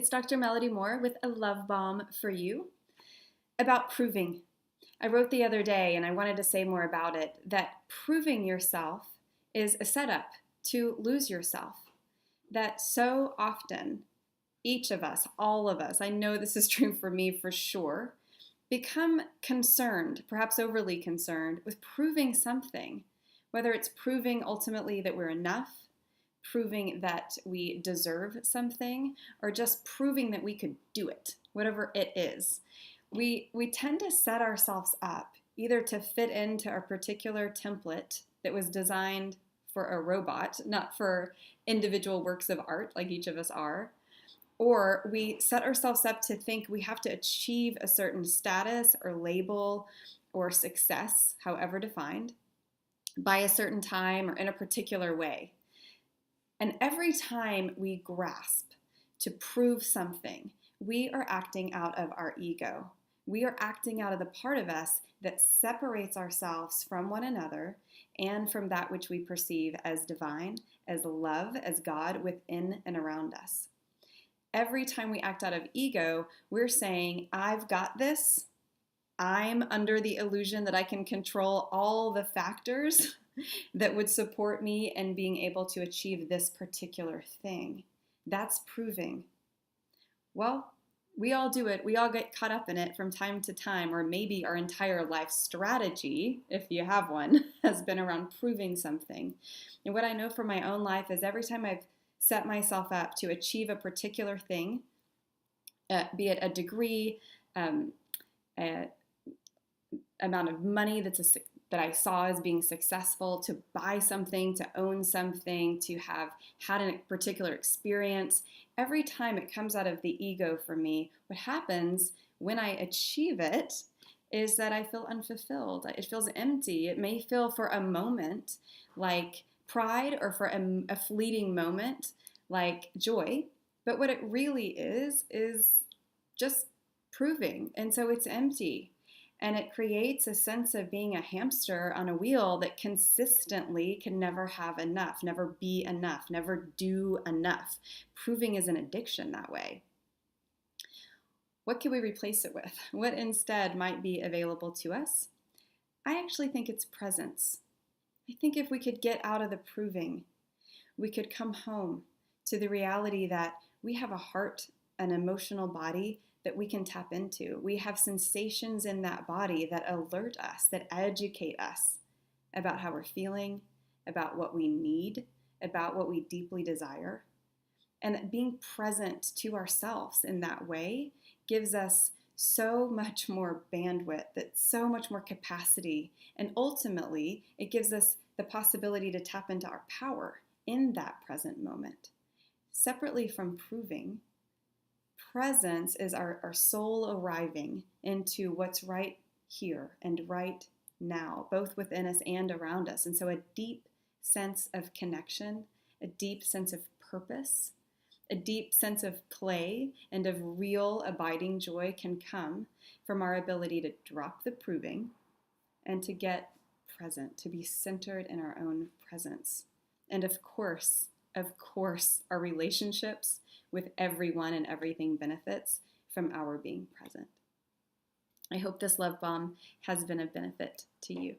It's Dr. Melody Moore with a love bomb for you about proving. I wrote the other day, and I wanted to say more about it, that proving yourself is a setup to lose yourself. That so often, each of us, all of us, I know this is true for me for sure, become concerned, perhaps overly concerned, with proving something, whether it's proving ultimately that we're enough, proving that we deserve something, or just proving that we could do it, whatever it is. We tend to set ourselves up either to fit into a particular template that was designed for a robot, not for individual works of art like each of us are, or we set ourselves up to think we have to achieve a certain status or label or success, however defined, by a certain time or in a particular way. And every time we grasp to prove something, we are acting out of our ego. We are acting out of the part of us that separates ourselves from one another and from that which we perceive as divine, as love, as God within and around us. Every time we act out of ego, we're saying, I've got this. I'm under the illusion that I can control all the factors that would support me in being able to achieve this particular thing. That's proving. Well, we all do it. We all get caught up in it from time to time, or maybe our entire life strategy, if you have one, has been around proving something. And what I know from my own life is every time I've set myself up to achieve a particular thing, be it a degree, a amount of money that I saw as being successful, to buy something, to own something, to have had a particular experience. Every time it comes out of the ego for me, what happens when I achieve it is that I feel unfulfilled. It feels empty. It may feel for a moment like pride, or for a fleeting moment like joy, but what it really is just proving. And so it's empty. And it creates a sense of being a hamster on a wheel that consistently can never have enough, never be enough, never do enough. Proving is an addiction that way. What can we replace it with? What instead might be available to us? I actually think it's presence. I think if we could get out of the proving, we could come home to the reality that we have a heart, an emotional body that we can tap into. We have sensations in that body that alert us, that educate us about how we're feeling, about what we need, about what we deeply desire. And that being present to ourselves in that way gives us so much more bandwidth, that's so much more capacity. And ultimately, it gives us the possibility to tap into our power in that present moment. Separately from proving, presence is our soul arriving into what's right here and right now, both within us and around us. And so a deep sense of connection, a deep sense of purpose, a deep sense of play and of real abiding joy can come from our ability to drop the proving and to get present, to be centered in our own presence. And of course, our relationships with everyone and everything benefits from our being present. I hope this love bomb has been a benefit to you.